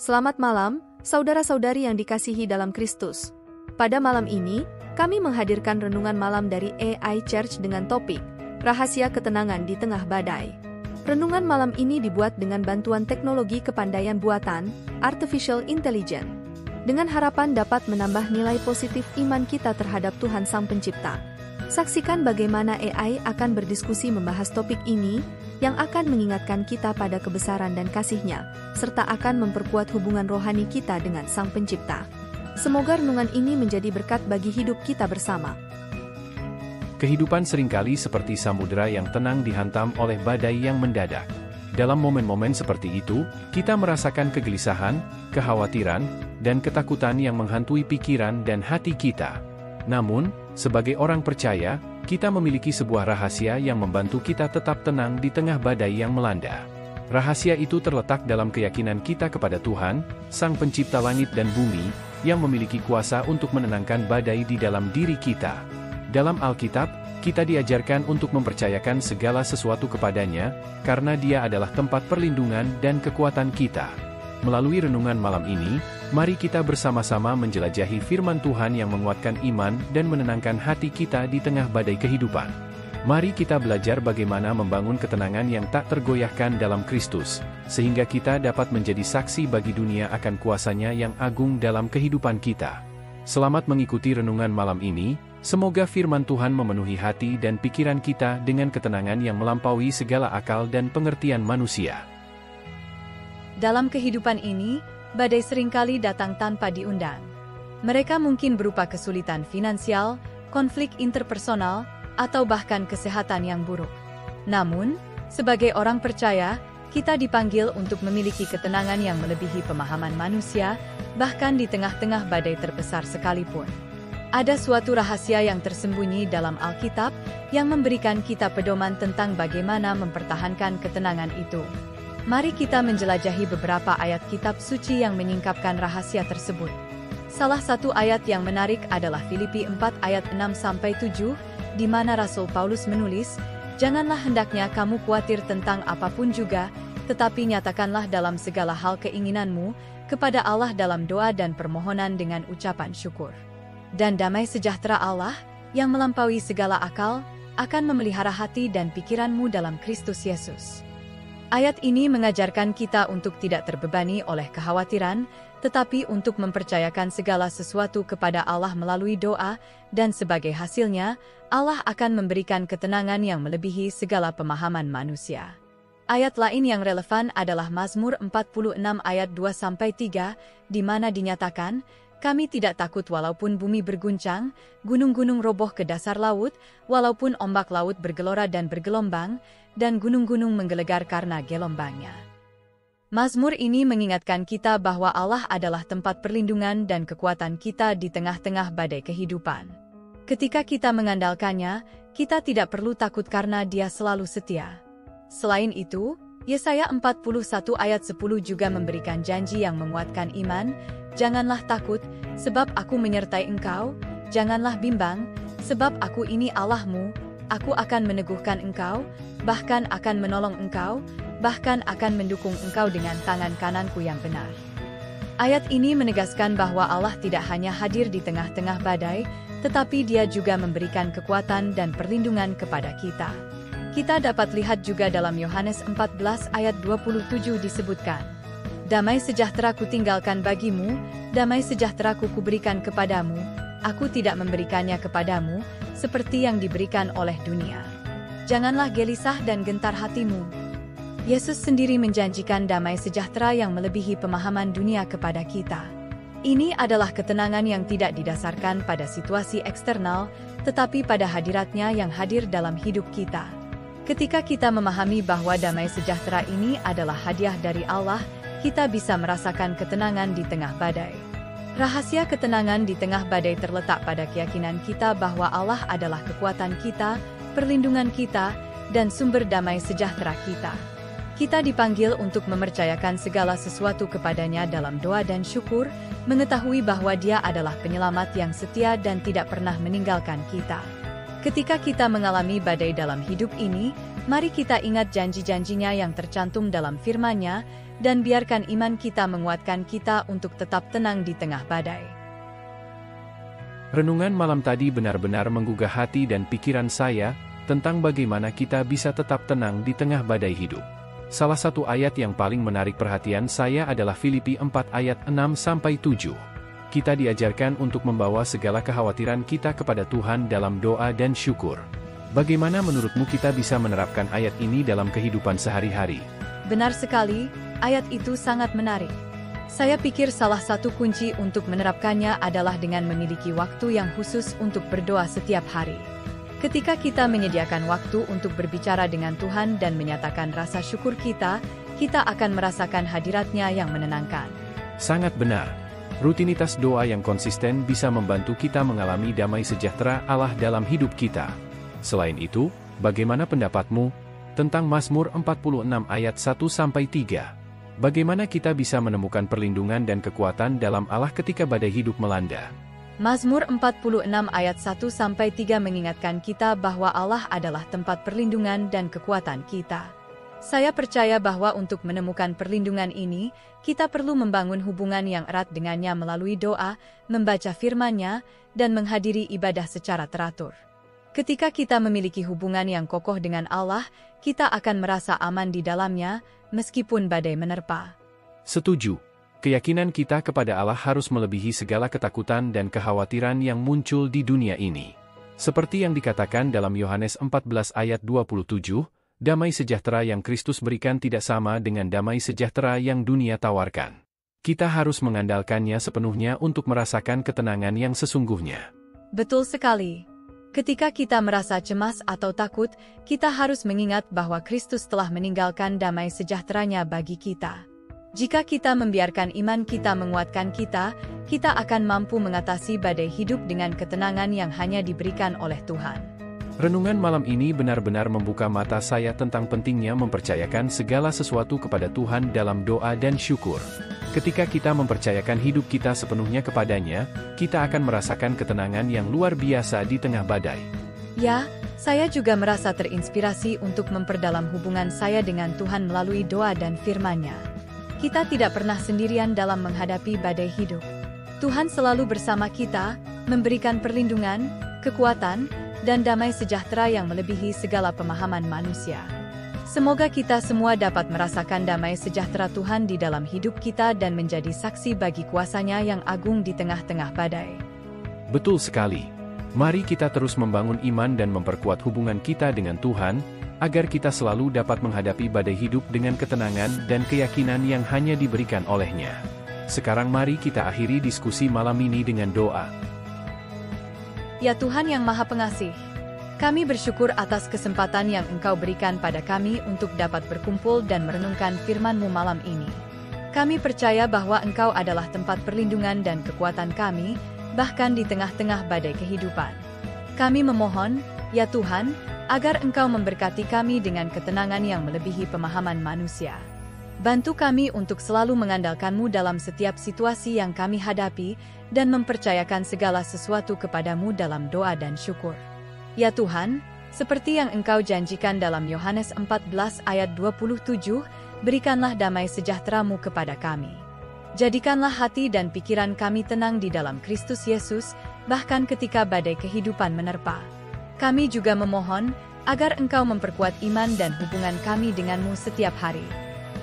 Selamat malam, saudara-saudari yang dikasihi dalam Kristus. Pada malam ini, kami menghadirkan renungan malam dari AI Church dengan topik, Rahasia Ketenangan di Tengah Badai. Renungan malam ini dibuat dengan bantuan teknologi kepandaian buatan, Artificial Intelligence, dengan harapan dapat menambah nilai positif iman kita terhadap Tuhan Sang Pencipta. Saksikan bagaimana AI akan berdiskusi membahas topik ini, yang akan mengingatkan kita pada kebesaran dan kasih-Nya, serta akan memperkuat hubungan rohani kita dengan Sang Pencipta. Semoga renungan ini menjadi berkat bagi hidup kita bersama. Kehidupan seringkali seperti samudera yang tenang dihantam oleh badai yang mendadak. Dalam momen-momen seperti itu, kita merasakan kegelisahan, kekhawatiran, dan ketakutan yang menghantui pikiran dan hati kita. Namun, sebagai orang percaya, kita memiliki sebuah rahasia yang membantu kita tetap tenang di tengah badai yang melanda. Rahasia itu terletak dalam keyakinan kita kepada Tuhan, Sang Pencipta langit dan bumi, yang memiliki kuasa untuk menenangkan badai di dalam diri kita. Dalam Alkitab, kita diajarkan untuk mempercayakan segala sesuatu kepadanya, karena Dia adalah tempat perlindungan dan kekuatan kita. Melalui renungan malam ini, mari kita bersama-sama menjelajahi firman Tuhan yang menguatkan iman dan menenangkan hati kita di tengah badai kehidupan. Mari kita belajar bagaimana membangun ketenangan yang tak tergoyahkan dalam Kristus, sehingga kita dapat menjadi saksi bagi dunia akan kuasa-Nya yang agung dalam kehidupan kita. Selamat mengikuti renungan malam ini, semoga firman Tuhan memenuhi hati dan pikiran kita dengan ketenangan yang melampaui segala akal dan pengertian manusia. Dalam kehidupan ini, badai seringkali datang tanpa diundang. Mereka mungkin berupa kesulitan finansial, konflik interpersonal, atau bahkan kesehatan yang buruk. Namun, sebagai orang percaya, kita dipanggil untuk memiliki ketenangan yang melebihi pemahaman manusia, bahkan di tengah-tengah badai terbesar sekalipun. Ada suatu rahasia yang tersembunyi dalam Alkitab yang memberikan kita pedoman tentang bagaimana mempertahankan ketenangan itu. Mari kita menjelajahi beberapa ayat kitab suci yang menyingkapkan rahasia tersebut. Salah satu ayat yang menarik adalah Filipi 4 ayat 6-7, di mana Rasul Paulus menulis, "Janganlah hendaknya kamu khawatir tentang apapun juga, tetapi nyatakanlah dalam segala hal keinginanmu, kepada Allah dalam doa dan permohonan dengan ucapan syukur. Dan damai sejahtera Allah, yang melampaui segala akal, akan memelihara hati dan pikiranmu dalam Kristus Yesus." Ayat ini mengajarkan kita untuk tidak terbebani oleh kekhawatiran, tetapi untuk mempercayakan segala sesuatu kepada Allah melalui doa, dan sebagai hasilnya, Allah akan memberikan ketenangan yang melebihi segala pemahaman manusia. Ayat lain yang relevan adalah Mazmur 46 ayat 2-3, di mana dinyatakan, "Kami tidak takut walaupun bumi berguncang, gunung-gunung roboh ke dasar laut, walaupun ombak laut bergelora dan bergelombang, dan gunung-gunung menggelegar karena gelombangnya." Mazmur ini mengingatkan kita bahwa Allah adalah tempat perlindungan dan kekuatan kita di tengah-tengah badai kehidupan. Ketika kita mengandalkannya, kita tidak perlu takut karena Dia selalu setia. Selain itu, Yesaya 41 ayat 10 juga memberikan janji yang menguatkan iman, "Janganlah takut, sebab aku menyertai engkau, janganlah bimbang, sebab aku ini Allahmu, aku akan meneguhkan engkau, bahkan akan menolong engkau, bahkan akan mendukung engkau dengan tangan kananku yang benar." Ayat ini menegaskan bahwa Allah tidak hanya hadir di tengah-tengah badai, tetapi Dia juga memberikan kekuatan dan perlindungan kepada kita. Kita dapat lihat juga dalam Yohanes 14 ayat 27 disebutkan, "Damai sejahtera kutinggalkan bagimu, damai sejahtera kuberikan kepadamu, aku tidak memberikannya kepadamu, seperti yang diberikan oleh dunia. Janganlah gelisah dan gentar hatimu." Yesus sendiri menjanjikan damai sejahtera yang melebihi pemahaman dunia kepada kita. Ini adalah ketenangan yang tidak didasarkan pada situasi eksternal, tetapi pada hadirat-Nya yang hadir dalam hidup kita. Ketika kita memahami bahwa damai sejahtera ini adalah hadiah dari Allah, kita bisa merasakan ketenangan di tengah badai. Rahasia ketenangan di tengah badai terletak pada keyakinan kita bahwa Allah adalah kekuatan kita, perlindungan kita, dan sumber damai sejahtera kita. Kita dipanggil untuk mempercayakan segala sesuatu kepada-Nya dalam doa dan syukur, mengetahui bahwa Dia adalah penyelamat yang setia dan tidak pernah meninggalkan kita. Ketika kita mengalami badai dalam hidup ini, Mari kita ingat janji-janjinya yang tercantum dalam firman-Nya, dan biarkan iman kita menguatkan kita untuk tetap tenang di tengah badai. Renungan malam tadi benar-benar menggugah hati dan pikiran saya tentang bagaimana kita bisa tetap tenang di tengah badai hidup. Salah satu ayat yang paling menarik perhatian saya adalah Filipi 4 ayat 6-7. Kita diajarkan untuk membawa segala kekhawatiran kita kepada Tuhan dalam doa dan syukur. Bagaimana menurutmu kita bisa menerapkan ayat ini dalam kehidupan sehari-hari? Benar sekali, ayat itu sangat menarik. Saya pikir salah satu kunci untuk menerapkannya adalah dengan memiliki waktu yang khusus untuk berdoa setiap hari. Ketika kita menyediakan waktu untuk berbicara dengan Tuhan dan menyatakan rasa syukur kita akan merasakan hadirat-Nya yang menenangkan. Sangat benar. Rutinitas doa yang konsisten bisa membantu kita mengalami damai sejahtera Allah dalam hidup kita. Selain itu, bagaimana pendapatmu tentang Mazmur 46 ayat 1-3? Bagaimana kita bisa menemukan perlindungan dan kekuatan dalam Allah ketika badai hidup melanda? Mazmur 46 ayat 1-3 mengingatkan kita bahwa Allah adalah tempat perlindungan dan kekuatan kita. Saya percaya bahwa untuk menemukan perlindungan ini, kita perlu membangun hubungan yang erat dengannya melalui doa, membaca firman-Nya, dan menghadiri ibadah secara teratur. Ketika kita memiliki hubungan yang kokoh dengan Allah, kita akan merasa aman di dalamnya, meskipun badai menerpa. Setuju. Keyakinan kita kepada Allah harus melebihi segala ketakutan dan kekhawatiran yang muncul di dunia ini. Seperti yang dikatakan dalam Yohanes 14 ayat 27, damai sejahtera yang Kristus berikan tidak sama dengan damai sejahtera yang dunia tawarkan. Kita harus mengandalkannya sepenuhnya untuk merasakan ketenangan yang sesungguhnya. Betul sekali. Ketika kita merasa cemas atau takut, kita harus mengingat bahwa Kristus telah meninggalkan damai sejahtera-Nya bagi kita. Jika kita membiarkan iman kita menguatkan kita akan mampu mengatasi badai hidup dengan ketenangan yang hanya diberikan oleh Tuhan. Renungan malam ini benar-benar membuka mata saya tentang pentingnya mempercayakan segala sesuatu kepada Tuhan dalam doa dan syukur. Ketika kita mempercayakan hidup kita sepenuhnya kepadanya, kita akan merasakan ketenangan yang luar biasa di tengah badai. Ya, saya juga merasa terinspirasi untuk memperdalam hubungan saya dengan Tuhan melalui doa dan firman-Nya. Kita tidak pernah sendirian dalam menghadapi badai hidup. Tuhan selalu bersama kita, memberikan perlindungan, kekuatan, dan damai sejahtera yang melebihi segala pemahaman manusia. Semoga kita semua dapat merasakan damai sejahtera Tuhan di dalam hidup kita dan menjadi saksi bagi kuasa-Nya yang agung di tengah-tengah badai. Betul sekali. Mari kita terus membangun iman dan memperkuat hubungan kita dengan Tuhan, agar kita selalu dapat menghadapi badai hidup dengan ketenangan dan keyakinan yang hanya diberikan oleh-Nya. Sekarang mari kita akhiri diskusi malam ini dengan doa. Ya Tuhan yang Maha Pengasih, kami bersyukur atas kesempatan yang Engkau berikan pada kami untuk dapat berkumpul dan merenungkan firman-Mu malam ini. Kami percaya bahwa Engkau adalah tempat perlindungan dan kekuatan kami, bahkan di tengah-tengah badai kehidupan. Kami memohon, ya Tuhan, agar Engkau memberkati kami dengan ketenangan yang melebihi pemahaman manusia. Bantu kami untuk selalu mengandalkan-Mu dalam setiap situasi yang kami hadapi, dan mempercayakan segala sesuatu kepada-Mu dalam doa dan syukur. Ya Tuhan, seperti yang Engkau janjikan dalam Yohanes 14 ayat 27, berikanlah damai sejahtera-Mu kepada kami. Jadikanlah hati dan pikiran kami tenang di dalam Kristus Yesus, bahkan ketika badai kehidupan menerpa. Kami juga memohon, agar Engkau memperkuat iman dan hubungan kami dengan-Mu setiap hari.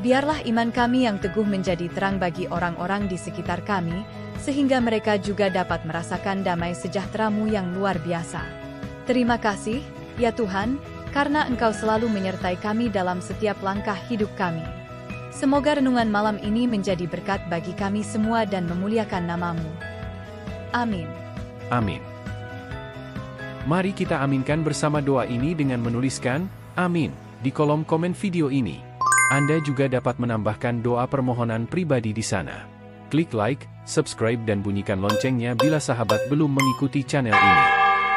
Biarlah iman kami yang teguh menjadi terang bagi orang-orang di sekitar kami, sehingga mereka juga dapat merasakan damai sejahtera-Mu yang luar biasa. Terima kasih, ya Tuhan, karena Engkau selalu menyertai kami dalam setiap langkah hidup kami. Semoga renungan malam ini menjadi berkat bagi kami semua dan memuliakan nama-Mu. Amin. Amin. Mari kita aminkan bersama doa ini dengan menuliskan "Amin" di kolom komen video ini. Anda juga dapat menambahkan doa permohonan pribadi di sana. Klik like, subscribe dan bunyikan loncengnya bila sahabat belum mengikuti channel ini.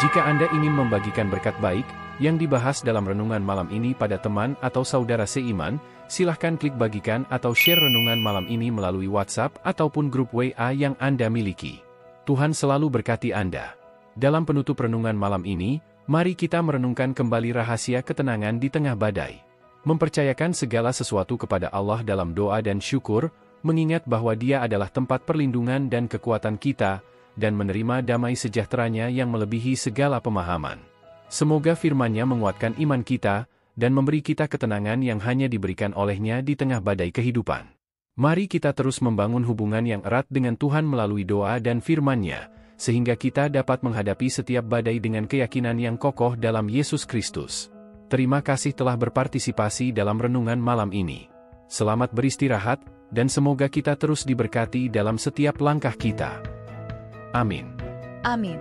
Jika Anda ingin membagikan berkat baik yang dibahas dalam renungan malam ini pada teman atau saudara seiman, silahkan klik bagikan atau share renungan malam ini melalui WhatsApp ataupun grup WA yang Anda miliki. Tuhan selalu berkati Anda. Dalam penutup renungan malam ini, Mari kita merenungkan kembali rahasia ketenangan di tengah badai. Mempercayakan segala sesuatu kepada Allah dalam doa dan syukur, mengingat bahwa Dia adalah tempat perlindungan dan kekuatan kita, dan menerima damai sejahteranya yang melebihi segala pemahaman. Semoga firman-Nya menguatkan iman kita, dan memberi kita ketenangan yang hanya diberikan oleh-Nya di tengah badai kehidupan. Mari kita terus membangun hubungan yang erat dengan Tuhan melalui doa dan firman-Nya, sehingga kita dapat menghadapi setiap badai dengan keyakinan yang kokoh dalam Yesus Kristus. Terima kasih telah berpartisipasi dalam renungan malam ini. Selamat beristirahat, dan semoga kita terus diberkati dalam setiap langkah kita. Amin. Amin.